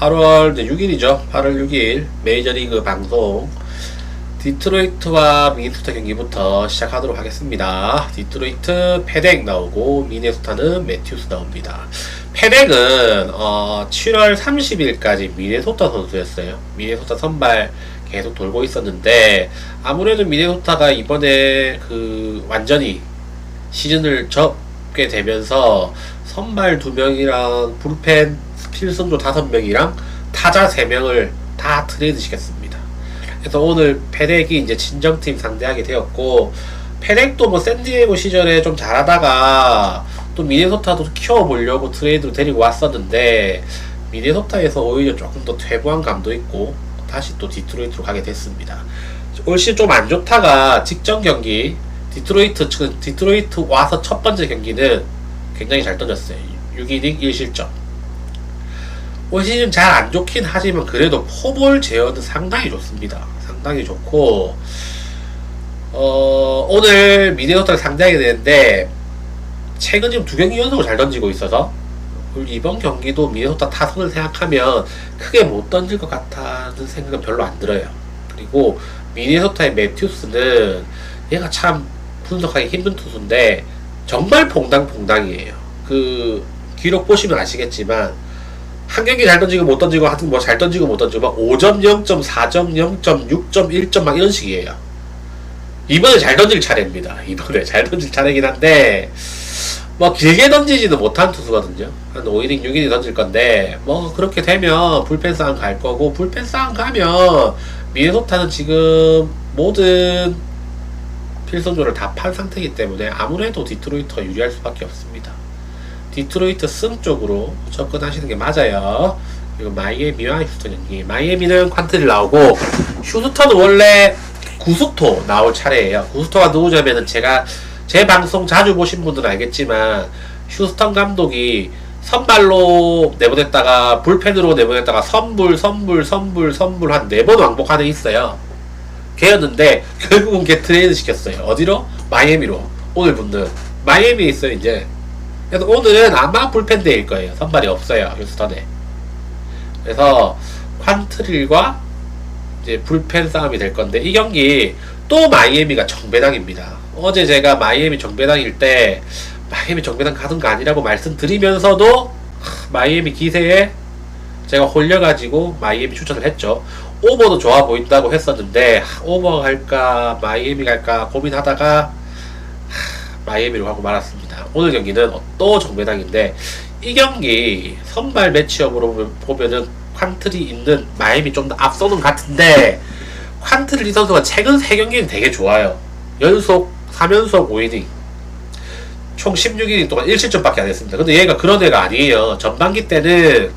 8월 6일이죠. 8월 6일 메이저리그 방송 디트로이트와 미네소타 경기부터 시작하도록 하겠습니다. 디트로이트 페덱 나오고 미네소타는 매튜스 나옵니다. 페덱은 7월 30일까지 미네소타 선수였어요. 미네소타 선발 계속 돌고 있었는데 아무래도 미네소타가 이번에 완전히 시즌을 접게 되면서 선발 2명이랑 불펜 필승조 5명이랑 타자 3명을 다 트레이드 시켰습니다. 그래서 오늘 페덱이 이제 친정팀 상대하게 되었고, 페덱도 뭐 샌디에고 시절에 좀 잘하다가 또 미네소타도 키워보려고 트레이드로 데리고 왔었는데 미네소타에서 오히려 조금 더 퇴보한 감도 있고 다시 또 디트로이트로 가게 됐습니다. 올 시즌 좀 안 좋다가 직전 경기 디트로이트 와서 첫 번째 경기는 굉장히 잘 던졌어요. 6이닝 1실점. 올 시즌 잘 안 좋긴 하지만 그래도 포볼 제어는 상당히 좋습니다. 상당히 좋고 오늘 미네소타를 상대하게 되는데 최근 지금 2경기 연속으로 잘 던지고 있어서 이번 경기도 미네소타 타선을 생각하면 크게 못 던질 것 같다는 생각은 별로 안 들어요. 그리고 미네소타의 매튜스는 얘가 참 분석하기 힘든 투수인데 정말 퐁당퐁당이에요. 기록 보시면 아시겠지만 한 경기 잘 던지고 못 던지고 하여튼 뭐 잘 던지고 못 던지고 5점, 0점, 4점, 0점, 6점, 1점 막 이런 식이에요. 이번에 잘 던질 차례입니다. 이번에 잘 던질 차례긴 한데 뭐 길게 던지지는 못한 투수거든요. 한 5이닝, 6이닝 던질 건데 뭐 그렇게 되면 불펜 싸움 갈 거고, 불펜 싸움 가면 미네소타는 지금 모든 필선조를 다 판 상태이기 때문에 아무래도 디트로이트가 유리할 수밖에 없습니다. 디트로이트 승 쪽으로 접근하시는 게 맞아요. 그리고 마이애미와 휴스턴 경기. 마이애미는 퀀트를 나오고 휴스턴은 원래 구스토 나올 차례예요. 구스토가 누구냐면은 제 방송 자주 보신 분들은 알겠지만 휴스턴 감독이 선발로 내보냈다가 불펜으로 내보냈다가 선불 한 4번 왕복하는 있어요. 걔였는데 결국은 걔 트레이드 시켰어요. 어디로? 마이애미로. 오늘 분들 마이애미에 있어요 이제. 그래서 오늘은 아마 불펜데일 거예요. 선발이 없어요 휴스턴에. 그래서 퀀트릴과 이제 불펜 싸움이 될 건데, 이 경기 또 마이애미가 정배당입니다. 어제 제가 마이애미 정배당일 때 마이애미 정배당 가는 거 아니라고 말씀드리면서도 마이애미 기세에 제가 홀려가지고 마이애미 추천을 했죠. 오버도 좋아 보인다고 했었는데 오버 갈까 마이애미 갈까 고민하다가 마이애미로 가고 말았습니다. 오늘 경기는 또 정배당인데 이 경기 선발 매치업으로 보면은 퀀트리 있는 마이애미 좀 더 앞서는 같은데, 퀀트리 선수가 최근 3경기는 되게 좋아요. 연속 3연속 5이닝 총 16이닝 동안 1실점밖에 안 했습니다. 근데 얘가 그런 애가 아니에요. 전반기 때는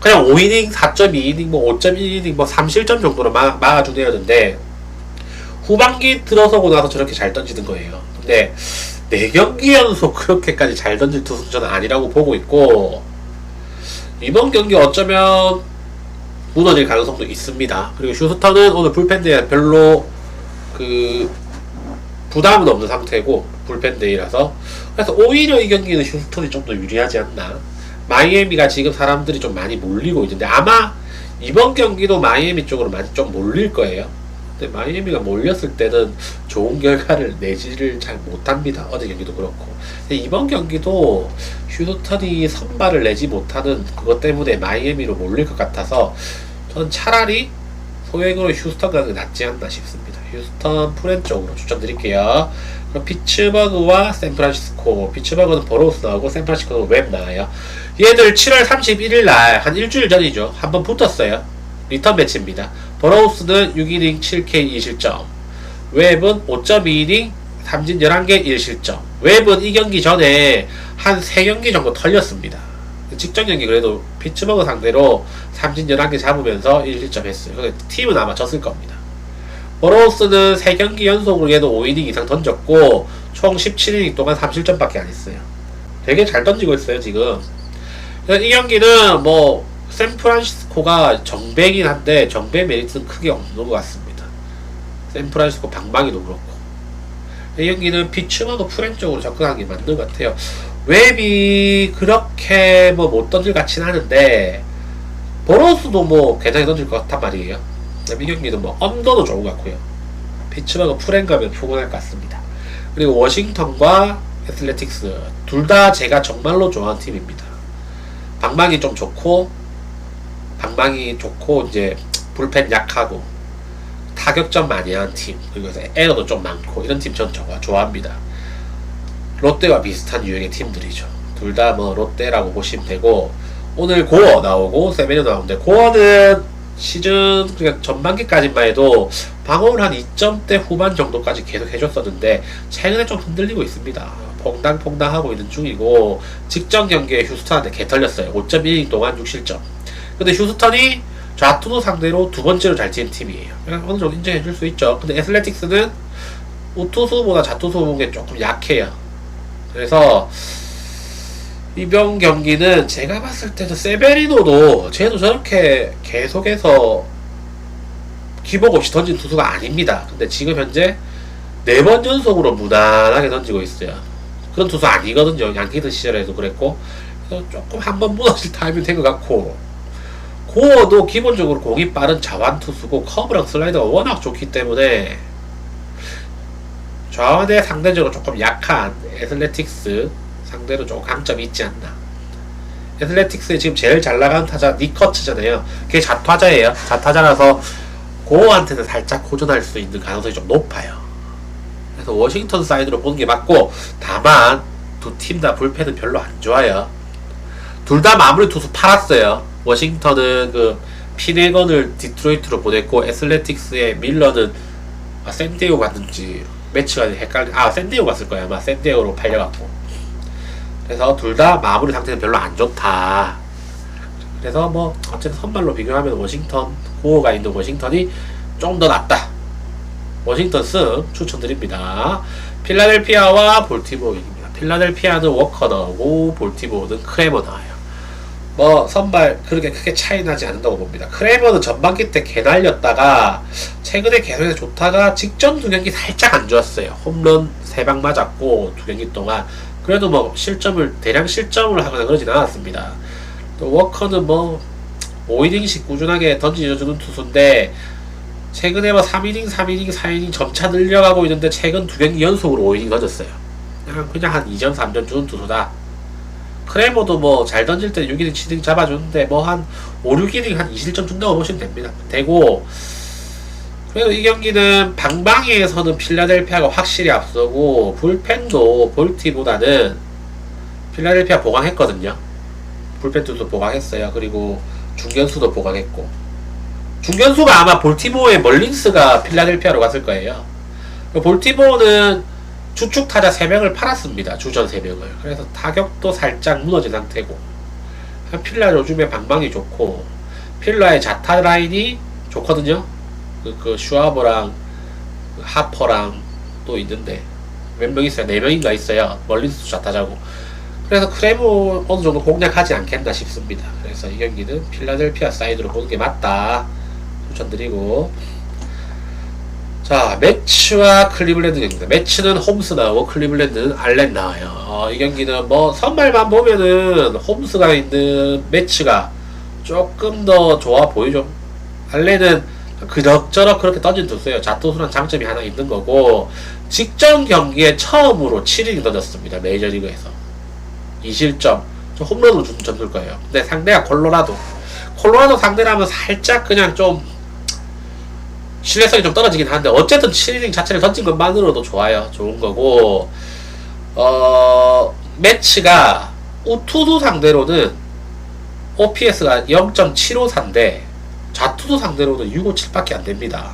그냥 5이닝, 4.2이닝, 뭐 5.1이닝, 뭐 3실점 정도로 막아준 애였는데 후반기 들어서고 나서 저렇게 잘 던지는 거예요. 근데 4경기 연속 그렇게까지 잘 던질 투수는 저는 아니라고 보고 있고, 이번 경기 어쩌면 무너질 가능성도 있습니다. 그리고 휴스턴은 오늘 불펜데이라 별로 부담은 없는 상태고, 불펜데이라서. 그래서 오히려 이 경기는 휴스턴이 좀 더 유리하지 않나. 마이애미가 지금 사람들이 좀 많이 몰리고 있는데 아마 이번 경기도 마이애미 쪽으로 많이 좀 몰릴 거예요. 근데 마이애미가 몰렸을 때는 좋은 결과를 내지를 잘 못합니다. 어제 경기도 그렇고. 근데 이번 경기도 휴스턴이 선발을 내지 못하는 그것 때문에 마이애미로 몰릴 것 같아서 저는 차라리 소액으로 휴스턴 가는 게 낫지 않나 싶습니다. 휴스턴 프렌 쪽으로 추천드릴게요. 그럼 피츠버그와 샌프란시스코. 피츠버그는 버로우스 나오고 샌프란시스코는 웹 나와요. 얘들 7월 31일날 한 일주일 전이죠. 한번 붙었어요. 리턴 매치입니다. 버로우스는 6이닝 7K 2실점, 웹은 5.2이닝 3진 11개 1실점. 웹은 이 경기 전에 한 3경기 정도 털렸습니다. 직전 경기 그래도 피츠버그 상대로 3진 11개 잡으면서 1실점 했어요. 근데 팀은 아마 졌을 겁니다. 버로우스는 3경기 연속으로 얘도 5이닝 이상 던졌고 총 17이닝 동안 3실점밖에 안 했어요. 되게 잘 던지고 있어요 지금. 이 경기는 뭐 샌프란시스코가 정배긴 한데 정배 메리트는 크게 없는 것 같습니다. 샌프란시스코 방망이도 그렇고. 이 경기는 피츠버그 프렌 쪽으로 접근하는 게 맞는 것 같아요. 웹이 그렇게 뭐 못 던질 같진 않은데 보너스도 뭐 괜찮게 던질 것 같단 말이에요. 이 경기는 뭐 언더도 좋은 것 같고요. 피츠버그 풀엔 가면 포근할 것 같습니다. 그리고 워싱턴과 애슬레틱스 둘 다 제가 정말로 좋아하는 팀입니다. 방망이 좀 좋고 이제 불펜 약하고 타격점 많이 하는 팀, 그리고 에러도 좀 많고 이런 팀 전 좋아합니다. 롯데와 비슷한 유형의 팀들이죠. 둘 다 뭐 롯데라고 보시면 되고, 오늘 고어 나오고 세베리오 나오는데, 고어는 시즌 그러니까 전반기까지만 해도 방어를 한 2점대 후반 정도까지 계속 해줬었는데 최근에 좀 흔들리고 있습니다. 퐁당퐁당하고 있는 중이고, 직전 경기에 휴스턴한테 개털렸어요. 5.1이닝 동안 6실점. 근데 휴스턴이 좌투수 상대로 두 번째로 잘 치는 팀이에요. 어느 정도 인정해줄 수 있죠. 근데 애슬레틱스는 우투수보다 좌투수 보는 게 조금 약해요. 그래서 이번 경기는 제가 봤을 때도 세베리노도 쟤도 저렇게 계속해서 기복 없이 던진 투수가 아닙니다. 근데 지금 현재 4번 연속으로 무난하게 던지고 있어요. 그런 투수 아니거든요. 양키드 시절에도 그랬고. 그래서 조금 한번 무너질 타이밍이 된 것 같고, 고어도 기본적으로 공이 빠른 자완 투수고 커브랑 슬라이더가 워낙 좋기 때문에 좌완에 상대적으로 조금 약한 애슬레틱스 상대로 조금 강점이 있지 않나. 애슬레틱스에 지금 제일 잘 나가는 타자 니커츠잖아요. 그게 좌타자예요. 좌타자라서 고어한테는 살짝 호전할 수 있는 가능성이 좀 높아요. 그래서 워싱턴 사이드로 보는 게 맞고, 다만 두 팀 다 불펜은 별로 안 좋아요. 둘 다 마무리 투수 팔았어요. 워싱턴은 그 피네건을 디트로이트로 보냈고, 애슬레틱스의 밀러는 샌디에고 갔는지 매치가 샌디에고 갔을 거야. 아마 샌디에고로 팔려갖고. 그래서 둘 다 마무리 상태는 별로 안 좋다. 그래서 뭐 어쨌든 선발로 비교하면 워싱턴, 호어가 있는 워싱턴이 좀 더 낫다. 워싱턴 승 추천드립니다. 필라델피아와 볼티모어입니다. 필라델피아는 워커 나오고 볼티모어는 크레머 나와요. 뭐 선발 그렇게 크게 차이 나지 않는다고 봅니다. 크레머는 전반기 때 개 날렸다가 최근에 계속해서 좋다가 직전 두 경기 살짝 안 좋았어요. 홈런 3방 맞았고 두 경기 동안. 그래도 뭐 대량 실점을 하거나 그러진 않았습니다. 또 워커는 뭐 5이닝씩 꾸준하게 던져주는 투수인데, 최근에 뭐 3이닝, 4이닝 점차 늘려가고 있는데 최근 두 경기 연속으로 5이닝 던졌어요. 그냥 한 2점, 3점 주는 투수다. 크레머도 뭐 잘 던질 때 6이닝, 7이닝 잡아주는데 뭐 한 5, 6이닝 한 2실점 준다고 보시면 됩니다. 되고, 그래도 이 경기는 방방이에서는 필라델피아가 확실히 앞서고, 불펜도 볼티보다는 필라델피아 보강했거든요. 불펜 투수 보강했어요. 그리고 중견수도 보강했고, 중견수가 아마 볼티모어의 멀린스가 필라델피아로 갔을 거예요. 볼티모어는 주축 타자 3명을 팔았습니다. 주전 3명을. 그래서 타격도 살짝 무너진 상태고, 필라 요즘에 방망이 좋고, 필라의 자타 라인이 좋거든요. 그 슈아버랑 하퍼랑 또 있는데 몇 명 있어요? 4명인가 있어요. 멀린스 좌타자고. 그래서 크레모 어느 정도 공략하지 않겠나 싶습니다. 그래서 이 경기는 필라델피아 사이드로 보는 게 맞다 추천드리고, 자, 매치와 클리블랜드 경기입니다. 매치는 홈스 나오고 클리블랜드는 알렌 나와요. 이 경기는 뭐 선발만 보면은 홈스가 있는 매치가 조금 더 좋아 보이죠. 알렌은 그럭저럭 그렇게 던진 투수예요. 좌투수란 장점이 하나 있는 거고, 직전 경기에 처음으로 7이닝 던졌습니다. 메이저리그에서 2실점. 홈런으로 준 점수일 거예요. 근데 상대가 콜로라도 상대라면 살짝 그냥 좀 신뢰성이 좀 떨어지긴 하는데, 어쨌든 7이닝 자체를 던진 것만으로도 좋은 거고, 매치가 우투수 상대로는 OPS가 0.754인데 좌투수 상대로는 657밖에 안 됩니다.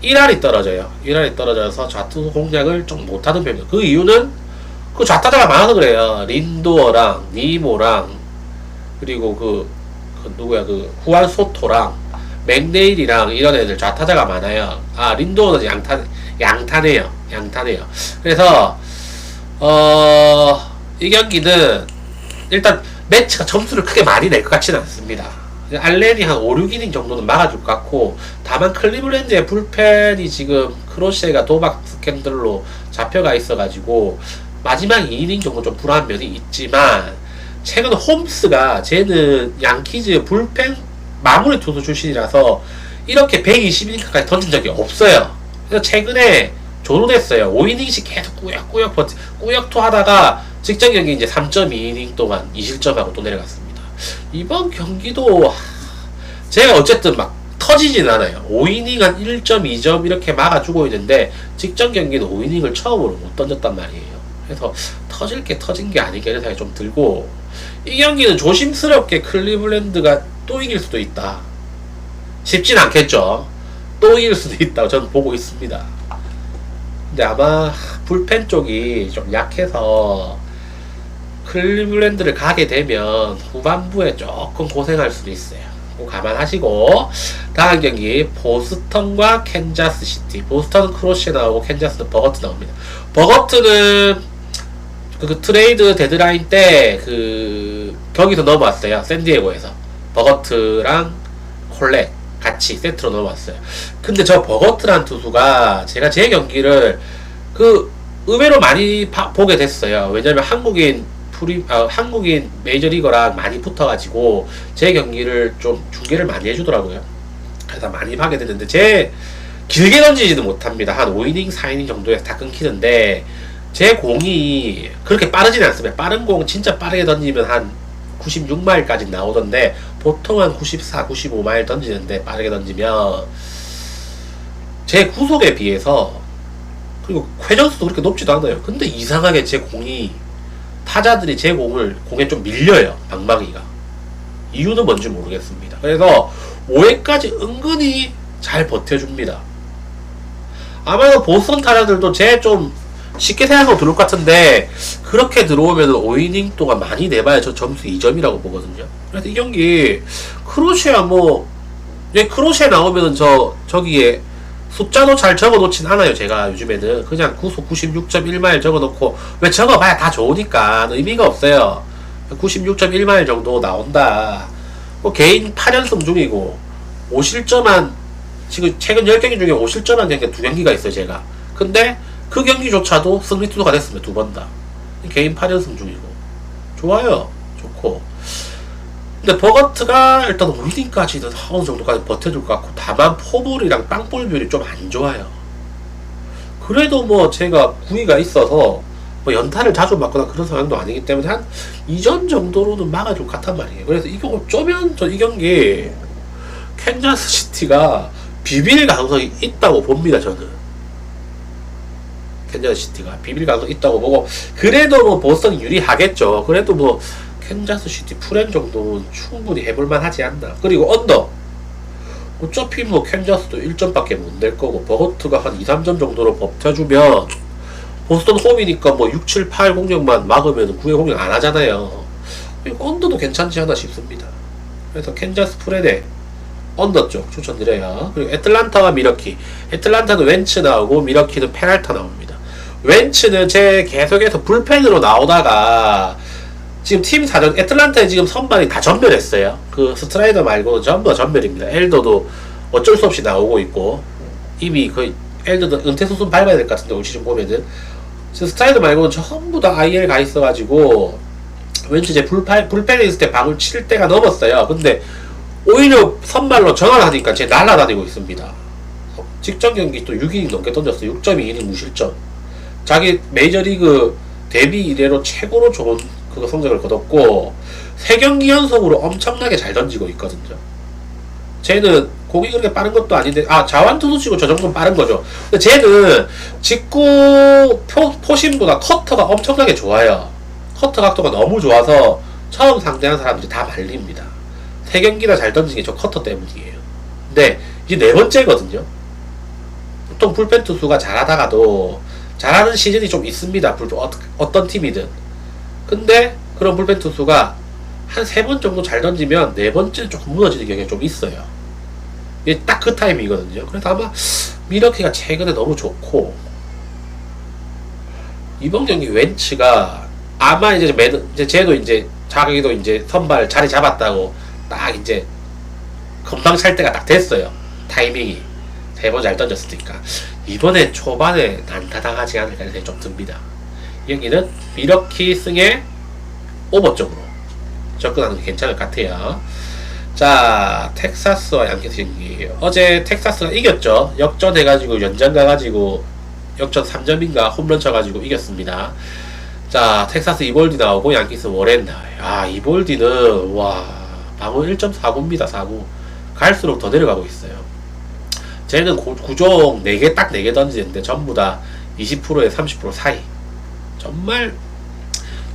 1할이 떨어져요. 1할이 떨어져서 좌투수 공략을 좀 못하는 편이에요. 그 이유는 그 좌타자가 많아서 그래요. 린도어랑 니모랑 그리고 누구야, 후안 소토랑 맥네일이랑 이런 애들 좌타자가 많아요. 린도어는 양타네요. 그래서 이 경기는 일단 매치가 점수를 크게 많이 낼 것 같지는 않습니다. 알렌이 한 5, 6이닝 정도는 막아줄 것 같고, 다만 클리블랜드의 불펜이 지금 크로셰가 도박 스캔들로 잡혀가 있어가지고 마지막 2이닝 정도 좀 불안한 면이 있지만, 최근 홈스가 쟤는 양키즈 불펜 마무리 투수 출신이라서 이렇게 120이닝까지 던진 적이 없어요. 그래서 최근에 조르됐어요. 5이닝씩 계속 꾸역투 하다가 직전 경기 이제 3.2이닝 동안 2실점하고 또 내려갔습니다. 이번 경기도 제가 어쨌든 막 터지진 않아요. 5이닝 한 1.2점 이렇게 막아주고 있는데 직전 경기는 5이닝을 처음으로 못 던졌단 말이에요. 그래서 터질 게 터진 게 아닌가 이런 생각이 좀 들고, 이 경기는 조심스럽게 클리블랜드가 또 이길 수도 있다. 쉽진 않겠죠. 또 이길 수도 있다고 저는 보고 있습니다. 근데 아마 불펜 쪽이 좀 약해서 클리블랜드를 가게 되면 후반부에 조금 고생할 수도 있어요. 꼭 감안하시고, 다음 경기 보스턴과 캔자스시티. 보스턴은 크로시에 나오고 캔자스는 버거트 나옵니다. 버거트는 그 트레이드 데드라인 때 거기서 넘어왔어요. 샌디에고에서 버거트랑 콜렉 같이 세트로 넘어왔어요. 근데 저 버거트란 투수가 제가 제 경기를 의외로 많이 보게 됐어요. 왜냐면 한국인 메이저리거랑 많이 붙어가지고 제 경기를 좀 중계를 많이 해주더라고요. 그래서 많이 하게 됐는데, 길게 던지지는 못합니다. 한 5이닝, 4이닝 정도에서 다 끊기는데, 제 공이 그렇게 빠르지는 않습니다. 빠른 공 진짜 빠르게 던지면 한 96마일까지 나오던데, 보통 한 94, 95마일 던지는데, 빠르게 던지면 제 구속에 비해서, 그리고 회전수도 그렇게 높지도 않아요. 근데 이상하게 제 공이, 타자들이 제 공에 좀 밀려요. 방망이가. 이유는 뭔지 모르겠습니다. 그래서 5회까지 은근히 잘 버텨줍니다. 아마도 보스턴 타자들도 제 좀 쉽게 생각하고 들어올 것 같은데, 그렇게 들어오면 5이닝 동안 많이 내봐야 저 점수 2점이라고 보거든요. 그래서 이 경기 크로시아 크로시아 나오면은 저기에 숫자도 잘 적어놓진 않아요. 제가 요즘에는 그냥 구속 96.1마일 적어놓고, 왜 적어봐야 다 좋으니까 의미가 없어요. 96.1마일 정도 나온다. 개인 8연승 중이고 5실점한, 지금 최근 10경기 중에 5실점한 경기가 2경기가 있어요. 제가. 근데 그 경기조차도 승리 투수가 됐습니다. 2번 다. 개인 8연승 중이고 좋아요. 좋고. 근데 버거트가 일단 5이닝까지는 어느 정도까지 버텨줄 것 같고, 다만 포볼이랑 빵볼 비율이 좀 안 좋아요. 그래도 뭐 제가 구위가 있어서 뭐 연타를 자주 맞거나 그런 상황도 아니기 때문에 한 2점 정도로는 막아줄 것 같단 말이에요. 그래서 이거 쪼면 저 이 경기 캔자스시티가 비빌 가능성이 있다고 봅니다. 저는 캔자스시티가 비빌 가능성이 있다고 보고, 그래도 뭐 보스턴이 유리하겠죠. 그래도 뭐 캔자스시티 프렌 정도는 충분히 해볼만 하지 않나. 그리고 언더, 어차피 뭐 캔자스도 1점밖에 못 낼 거고, 버거트가 한 2, 3점 정도로 버텨주면 보스턴 홈이니까 뭐 6, 7, 8 공격만 막으면 9회 공격 안 하잖아요. 언더도 괜찮지 않나 싶습니다. 그래서 캔자스 프렌에 언더 쪽 추천드려요. 그리고 애틀란타와 미러키. 애틀란타는 웬츠 나오고 미러키는 페랄타 나옵니다. 웬츠는 제 계속해서 불펜으로 나오다가 지금 팀 사정, 애틀란타에 지금 선발이 다 전멸했어요. 그 스트라이더 말고 전부 다 전멸입니다. 엘더도 어쩔 수 없이 나오고 있고, 이미 거의 엘더도 은퇴 수순 밟아야 될 것 같은데, 올 시즌 보면은. 스트라이더 말고는 전부 다 IL 가 있어가지고, 왠지 이제 불펜에 있을 때 방울 칠 때가 넘었어요. 근데 오히려 선발로 전환하니까 제 날아다니고 있습니다. 직전 경기 또 6이닝 넘게 던졌어요. 6.2이닝 무실점. 자기 메이저리그 데뷔 이래로 최고로 좋은 그거 성적을 거뒀고, 3경기 연속으로 엄청나게 잘 던지고 있거든요. 쟤는 공이 그렇게 빠른 것도 아닌데, 자완투수 치고 저 정도는 빠른 거죠. 근데 쟤는 직구 포심보다 커터가 엄청나게 좋아요. 커터 각도가 너무 좋아서 처음 상대한 사람들이 다 말립니다. 3경기나 잘 던진 게 저 커터 때문이에요. 근데 이제 4번째거든요. 보통 불펜 투수가 잘하다가도 잘하는 시즌이 좀 있습니다. 어떤 팀이든. 근데 그런 불펜 투수가 한 3번 정도 잘 던지면 4번째는 조금 무너지는 경향이 좀 있어요. 이게 딱 그 타임이거든요. 그래서 아마 미러키가 최근에 너무 좋고, 이번 경기 웬츠가 아마 이제 쟤도 이제 자기도 이제 선발 자리 잡았다고 딱 이제 금방 찰 때가 딱 됐어요. 타이밍이 3번 잘 던졌으니까 이번에 초반에 난타당하지 않을까 생각이 좀 듭니다. 이 경기는 미러키 승의 오버 쪽으로 접근하는 게 괜찮을 것 같아요. 자, 텍사스와 양키스 경기. 어제 텍사스가 이겼죠. 역전해가지고 연장 가가지고 역전 3점인가 홈런 쳐가지고 이겼습니다. 자, 텍사스 이볼디 나오고 양키스 워렌 나와요. 아, 이볼디는 와 방어 1.49입니다. 49. 갈수록 더 내려가고 있어요. 쟤는 구종 4개 딱 4개 던지는데 전부 다 20%에 30% 사이. 정말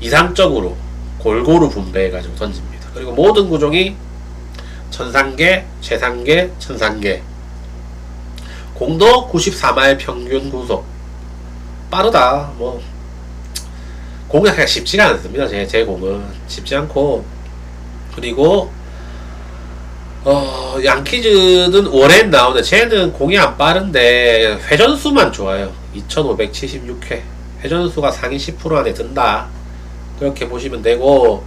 이상적으로 골고루 분배해가지고 던집니다. 그리고 모든 구종이 천상계, 최상계, 천상계. 공도 94마일 평균 구속. 빠르다. 뭐 공략하기가 쉽지가 않습니다. 제 공은 쉽지 않고. 그리고 양키즈는 워렌 나오는데 쟤는 공이 안 빠른데 회전수만 좋아요. 2576회. 회전수가 상위 10% 안에 든다. 그렇게 보시면 되고,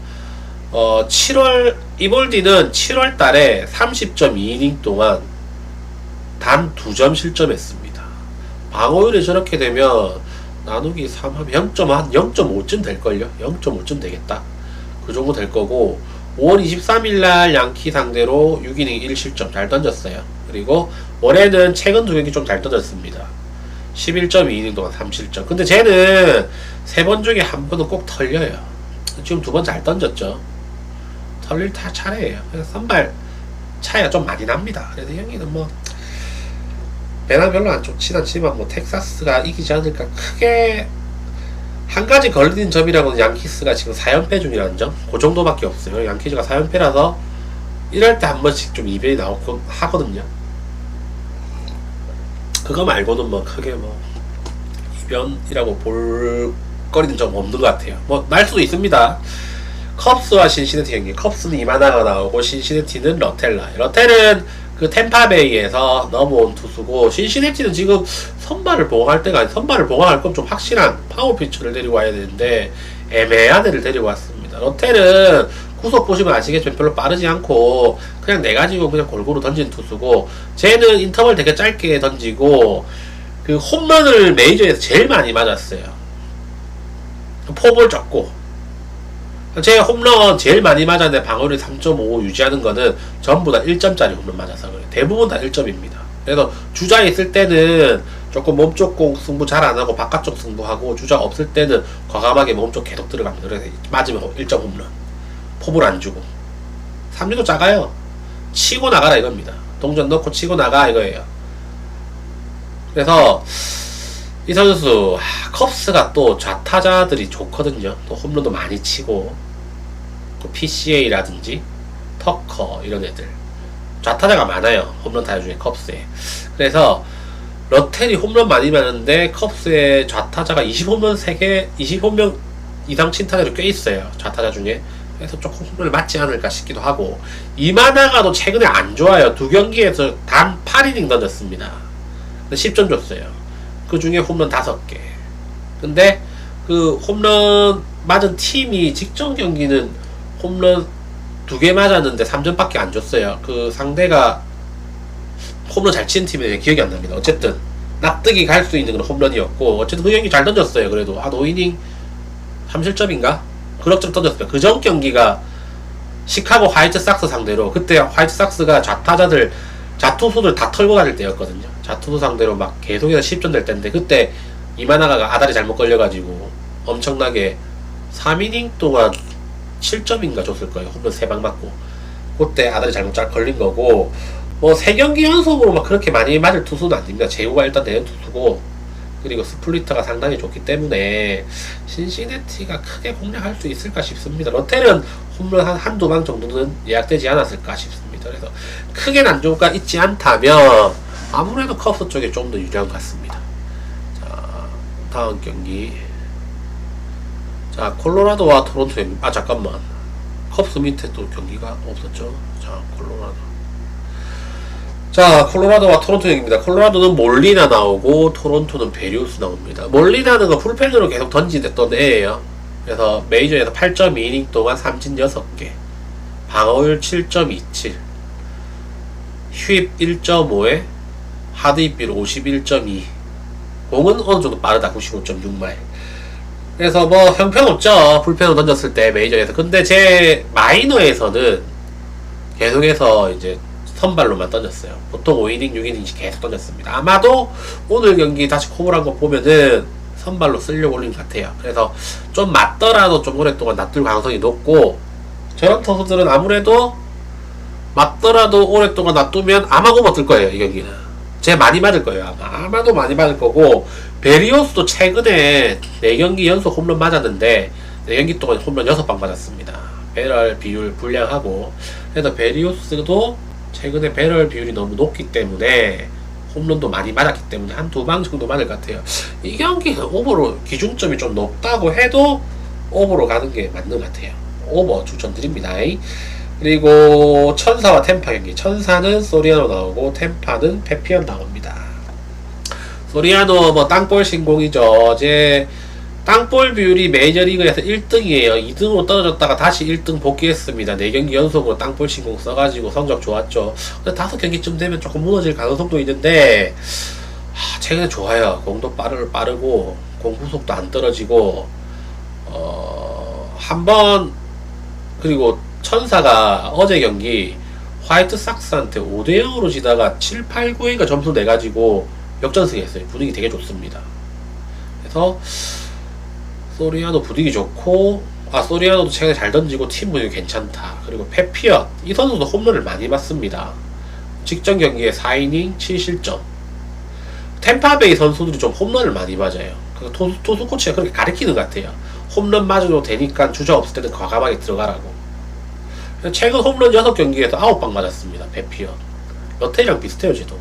7월, 이볼디는 7월 달에 30.2이닝 동안 단 2점 실점했습니다. 방어율이 저렇게 되면 나누기 3하면 0.5쯤 될걸요? 0.5쯤 되겠다. 그 정도 될 거고, 5월 23일날 양키 상대로 6이닝 1실점 잘 던졌어요. 그리고 올해는 최근 2경기 좀 잘 던졌습니다. 11.2이닝 동안 3실점. 근데 쟤는 3번 중에 한 번은 꼭 털려요. 지금 2번 잘 던졌죠. 털릴 차례예요. 그래서 선발 차이가 좀 많이 납니다. 그래서 여기는 뭐 배나 별로 안 좋진 않지만 뭐 텍사스가 이기지 않을까. 크게 한 가지 걸리는 점이라고는 양키스가 지금 4연패 중이라는 점? 그 정도밖에 없어요. 양키즈가 4연패라서 이럴 때 한 번씩 좀 이변이 나오고 하거든요. 그거 말고는 뭐 크게 뭐 이변이라고 볼 거리는 좀 없는 것 같아요. 뭐 날 수도 있습니다. 컵스와 신시내티 경기. 컵스는 이마나가 나오고 신시내티는 러텔라. 러텔은 그 템파베이에서 넘어온 투수고, 신시내티는 지금 선발을 보강할 때가 아니, 선발을 보강할 건 좀 확실한 파워 피처를 데리고 와야 되는데 애매한 애를 데리고 왔습니다. 러텔은 구속 보시면 아시겠지만 별로 빠르지 않고 그냥 내 가지고 그냥 골고루 던지는 투수고, 쟤는 인터벌 되게 짧게 던지고 그 홈런을 메이저에서 제일 많이 맞았어요. 포볼 적고. 제 홈런 제일 많이 맞았는데 방어율이 3.5 유지하는 거는 전부 다 1점짜리 홈런 맞아서 그래요. 대부분 다 1점입니다. 그래서 주자에 있을 때는 조금 몸쪽 공 승부 잘 안하고 바깥쪽 승부하고, 주자 없을 때는 과감하게 몸쪽 계속 들어갑니다. 그래서 맞으면 1점 홈런. 포볼 안 주고. 3루도 작아요. 치고 나가라 이겁니다. 동전 넣고 치고 나가 이거예요. 그래서 이 선수 컵스가 또 좌타자들이 좋거든요. 또 홈런도 많이 치고, 또 PCA라든지 터커 이런 애들 좌타자가 많아요. 홈런 타자 중에 컵스에. 그래서 러텔이 홈런 많이 맞는데 컵스의 좌타자가 20홈런 3개, 20홈런 이상 친 타자도 꽤 있어요. 좌타자 중에. 그래서 조금 홈런을 맞지 않을까 싶기도 하고, 이마나가도 최근에 안 좋아요. 2경기에서 단 8이닝 던졌습니다. 10점 줬어요. 그 중에 홈런 5개. 근데 그 홈런 맞은 팀이 직전 경기는 홈런 2개 맞았는데 3점밖에 안 줬어요. 그 상대가 홈런 잘 치는 팀이 기억이 안 납니다. 어쨌든 납득이 갈 수 있는 그런 홈런이었고, 어쨌든 그 경기 잘 던졌어요. 그래도 한 5이닝 3실점인가? 그럭저럭 던졌어요. 그 전 경기가 시카고 화이트삭스 상대로, 그때 화이트삭스가 자투수들 다 털고 다닐 때였거든요. 자투수 상대로 막 계속해서 10점 될 때인데, 그때 이마나가가 아다리 잘못 걸려가지고 엄청나게 3이닝 동안 7점인가 줬을 거예요. 홈런 3방 맞고. 그때 아다리 잘못 걸린 거고, 뭐 3경기 연속으로 막 그렇게 많이 맞을 투수는 아닙니다. 제구가 일단 되는 투수고, 그리고 스플리터가 상당히 좋기 때문에 신시내티가 크게 공략할 수 있을까 싶습니다. 러텔은 홈런 한두 방 정도는 예약되지 않았을까 싶습니다. 그래서 크게 난조가 있지 않다면 아무래도 컵스 쪽에 좀 더 유리한 것 같습니다. 자, 다음 경기. 자, 콜로라도와 토론토. 잠깐만. 컵스 밑에 또 경기가 없었죠. 자, 콜로라도와 토론토 경기입니다. 콜로라도는 몰리나 나오고 토론토는 베리우스 나옵니다. 몰리나는 그 풀펜으로 계속 던지던 애예요. 그래서 메이저에서 8.2이닝 동안 삼진 6개, 방어율 7.27, 휘입 1.5에 하드입비율 51.2, 공은 어느정도 빠르다. 95.6마일. 그래서 뭐 형편없죠. 풀펜으로 던졌을 때 메이저에서. 근데 제 마이너에서는 계속해서 이제 선발로만 던졌어요. 보통 5이닝, 6이닝씩 계속 던졌습니다. 아마도 오늘 경기 다시 코볼한 거 보면은 선발로 쓰려고 올린 것 같아요. 그래서 좀 맞더라도 좀 오랫동안 놔둘 가능성이 높고, 저런 선수들은 아무래도 맞더라도 오랫동안 놔두면 아마 오버 뜰 거예요. 이 경기는 제 많이 맞을 거예요. 아마도 많이 맞을 거고, 베리오스도 최근에 4경기 연속 홈런 맞았는데 4경기 동안 홈런 6방 맞았습니다. 배럴 비율 불량하고. 그래서 베리오스도 최근에 배럴 비율이 너무 높기 때문에 홈런도 많이 맞았기 때문에 한 2방 정도 맞을 것 같아요. 이 경기는 오버로 기준점이 좀 높다고 해도 오버로 가는 게 맞는 것 같아요. 오버 추천드립니다. 그리고 천사와 템파 경기. 천사는 소리아노 나오고 템파는 페피언 나옵니다. 소리아노 뭐 땅볼 신공이죠. 제 땅볼 비율이 메이저리그에서 1등이에요. 2등으로 떨어졌다가 다시 1등 복귀했습니다. 4경기 연속으로 땅볼 신공 써가지고 성적 좋았죠. 근데 5경기쯤 되면 조금 무너질 가능성도 있는데, 최근에 좋아요. 공도 빠르고 공 후속도 안 떨어지고, 한번, 그리고 천사가 어제 경기 화이트 삭스한테 5대0으로 지다가 7, 8, 9회가 점수 내가지고 역전승했어요. 분위기 되게 좋습니다. 그래서 소리아노 분위기 좋고, 소리아노도 최근에 잘 던지고 팀 분위기 괜찮다. 그리고 페피엇, 이 선수도 홈런을 많이 맞습니다. 직전 경기에 4이닝 7실점. 템파베이 선수들이 좀 홈런을 많이 맞아요. 투수 코치가 그렇게 가르치는 것 같아요. 홈런 맞아도 되니까 주자 없을 때는 과감하게 들어가라고. 최근 홈런 6경기에서 9방 맞았습니다. 페피엇. 여태랑 비슷해요, 쟤도.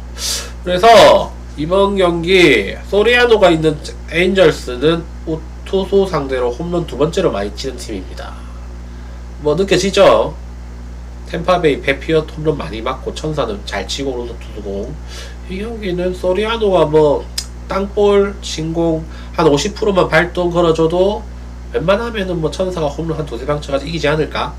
그래서 이번 경기 소리아노가 있는 에인절스는 투수 상대로 홈런 2번째로 많이 치는 팀입니다. 뭐 느껴지죠? 템파베이 페피엇 홈런 많이 맞고, 천사는 잘 치고 오르는 투수고, 이 경기는 소리아노가 뭐 땅볼 신공 한 50%만 발동 걸어줘도 웬만하면은 뭐 천사가 홈런 한 2-3방 쳐가지고 이기지 않을까?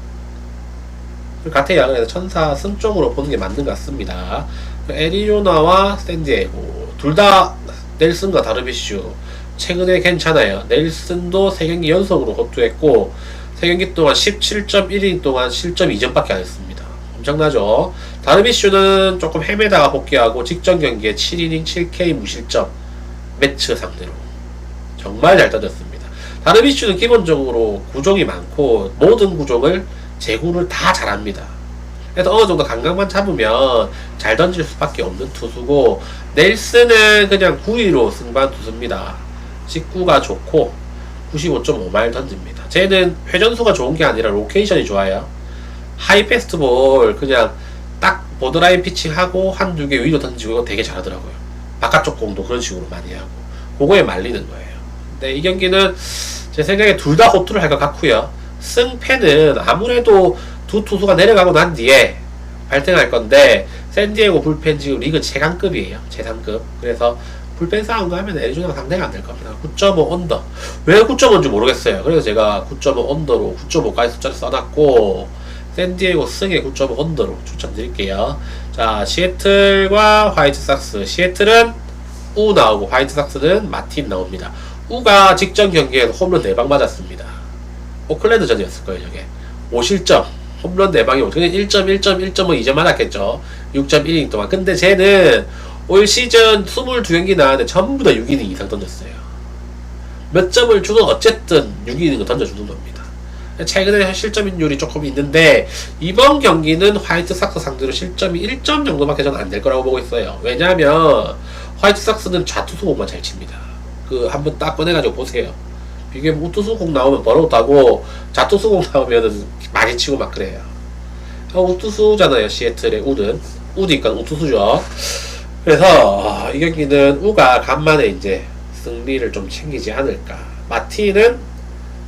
같아요. 그래서 천사 승 쪽으로 보는 게 맞는 것 같습니다. 애리조나와 샌디에고 둘 다 넬슨과 다르비슈 최근에 괜찮아요. 넬슨도 3경기 연속으로 호투했고 3경기 동안 17.1이닝 동안 실점 2점밖에 안 했습니다. 엄청나죠? 다르비슈는 조금 헤매다가 복귀하고 직전 경기에 7이닝 7K 무실점 매츠 상대로 정말 잘 던졌습니다. 다르비슈는 기본적으로 구종이 많고 모든 구종을 제구를 다 잘합니다. 그래서 어느 정도 감각만 잡으면 잘 던질 수밖에 없는 투수고, 넬슨은 그냥 9위로 승부한 투수입니다. 직구가 좋고 95.5마일 던집니다. 쟤는 회전수가 좋은 게 아니라 로케이션이 좋아요. 하이 패스트볼 그냥 딱 보드라인 피칭하고 한두 개 위로 던지고 이거 되게 잘하더라고요. 바깥쪽 공도 그런 식으로 많이 하고 그거에 말리는 거예요. 근데 이 경기는 제 생각에 둘 다 호투를 할 것 같고요. 승패는 아무래도 두 투수가 내려가고 난 뒤에 발등할 건데, 샌디에고 불펜 지금 리그 최강급이에요. 최상급. 그래서 불펜 싸움도 하면 애리조나가 상대가 안 될 겁니다. 9.5 언더. 왜 9.5인지 모르겠어요. 그래서 제가 9.5 언더로 9.5까지 숫자를 써놨고, 샌디에고 승에 9.5 언더로 추천드릴게요. 자, 시애틀과 화이트삭스. 시애틀은 우 나오고 화이트삭스는 마틴 나옵니다. 우가 직전 경기에서 홈런 4방 맞았습니다. 오클랜드전이었을 거예요. 저게 5실점 홈런 4방이 그냥 1.1.5 2점 맞았겠죠. 6.1이닝 동안. 근데 쟤는 올 시즌 22경기 나왔는데 전부 다 6이닝 이상 던졌어요. 몇 점을 주든 어쨌든 6이닝을 던져주는 겁니다. 최근에 실점인율이 조금 있는데 이번 경기는 화이트삭스 상대로 실점이 1점 정도밖에 저는 안 될 거라고 보고 있어요. 왜냐하면 화이트삭스는 좌투수공만 잘 칩니다. 한번 딱 꺼내가지고 보세요. 이게 우투수공 나오면 버릇하고 좌투수공 나오면은 많이 치고 막 그래요. 우투수잖아요. 시애틀의 우는 우니까 우투수죠. 그래서 이 경기는 우가 간만에 이제 승리를 좀 챙기지 않을까. 마틴은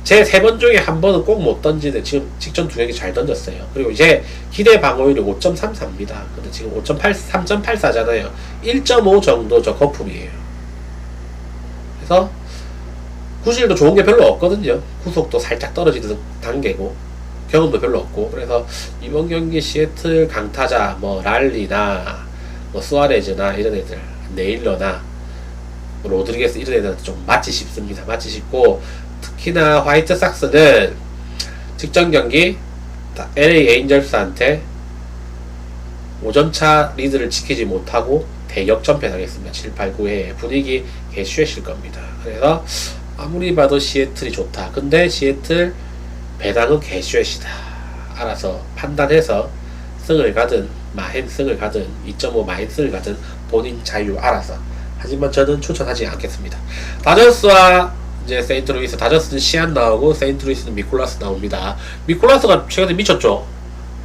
제 3번 중에 한 번은 꼭 못 던지는데 지금 직전 2경기 잘 던졌어요. 그리고 이제 기대 방어율이 5.34입니다. 근데 지금 3.84잖아요. 1.5 정도 저 거품이에요. 그래서 구질도 좋은 게 별로 없거든요. 구속도 살짝 떨어지는 단계고 경험도 별로 없고. 그래서 이번 경기 시애틀 강타자 뭐 랄리나 뭐 수아레즈나 이런 애들, 네일러나 뭐 로드리게스 이런 애들한테 좀 맞지 싶습니다. 맞지 싶고, 특히나 화이트삭스는 직전 경기 LA 에인절스한테 오전차 리드를 지키지 못하고 대역전 패당했습니다. 7, 8, 9회 분위기 개쉬실 겁니다. 그래서 아무리 봐도 시애틀이 좋다. 근데 시애틀 배당은 개쉬이다. 알아서 판단해서 승을 가든 마행 승을 가든 2.5 마행 승을 가든 본인 자유 알아서. 하지만 저는 추천하지 않겠습니다. 다저스와 이제 세인트루이스, 다저스는 시안 나오고 세인트루이스는 미콜라스 나옵니다. 미콜라스가 최근에 미쳤죠.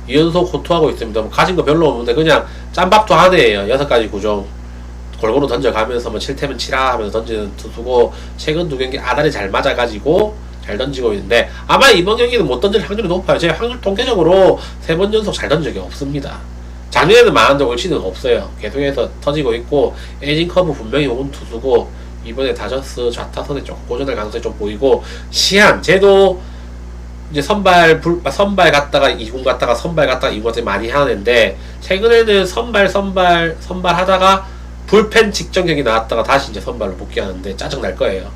2연속 호투하고 있습니다. 뭐 가진 거 별로 없는데 그냥 짬밥도 하네요. 6가지 구종 골고루 던져가면서 뭐 7태면 치라 하면서 던지는 투수고, 최근 두 경기 아다리 잘 맞아가지고 잘 던지고 있는데 아마 이번 경기는 못 던질 확률이 높아요. 제 확률 통계적으로 3번 연속 잘 던진 적이 없습니다. 작년에는 많은데 올 시즌은 없어요. 계속해서 터지고 있고 에이징 커브 분명히 온 투수고, 이번에 다저스 좌타선에 조금 고전할 가능성이 좀 보이고, 시안 쟤도 이제 선발 갔다가 2군 갔다가 선발 갔다가 2군 갔다가 많이 하는데, 최근에는 선발 하다가 불펜 직전 경기 나왔다가 다시 이제 선발로 복귀하는데 짜증 날 거예요.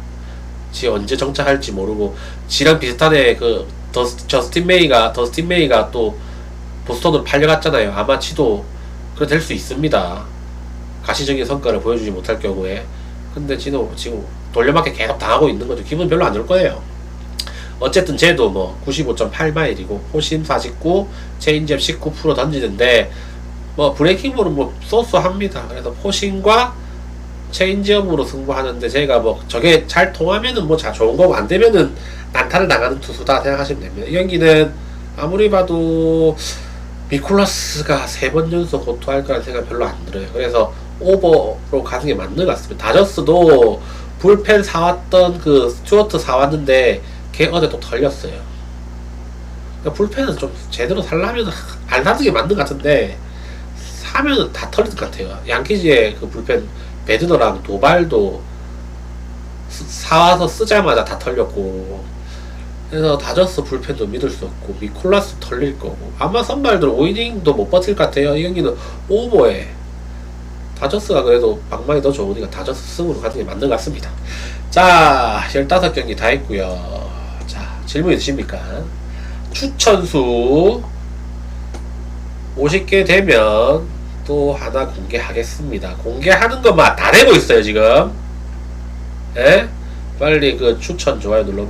지 언제 정착할지 모르고, 지랑 비슷한 애 그 더스틴 메이가 또 보스턴으로 팔려갔잖아요. 아마 지도 그래 될 수 있습니다. 가시적인 성과를 보여주지 못할 경우에. 근데 지금 돌려막기 계속 당하고 있는 거죠. 기분 별로 안 좋을 거예요. 어쨌든 쟤도 뭐 95.8마일이고 호심 49, 체인지업 19% 던지는데 뭐 브레이킹볼은 뭐 소소합니다. 그래서 포심과 체인지업으로 승부하는데, 제가 뭐 저게 잘 통하면은 뭐 좋은 거고 안 되면은 난타를 당하는 투수다 생각하시면 됩니다. 이 경기는 아무리 봐도 미콜라스가 3번 연속 호투할 거라는 생각 별로 안 들어요. 그래서 오버로 가는 게 맞는 것 같습니다. 다저스도 불펜 사왔던 그 스튜어트 사왔는데 걔 어제 또 털렸어요. 그러니까 불펜은 좀 제대로 살려면 안 사는 게 맞는 것 같은데 사면은 다 털릴 것 같아요. 양키즈의 그 불펜 베드너랑 도발도 사와서 쓰자마자 다 털렸고, 그래서 다저스 불펜도 믿을 수 없고 미콜라스 털릴 거고, 아마 선발들 5이닝도 못 버틸 것 같아요. 이 경기는 오버에 다저스가 그래도 방망이 더 좋으니까 다저스 승으로 가는 게 맞는 것 같습니다. 자, 15경기 다 했고요. 자, 질문 있으십니까? 추천수 50개 되면 또 하나 공개하겠습니다. 공개하는 것만 다 되고 있어요 지금. 예? 빨리 그 추천 좋아요 눌러보세요.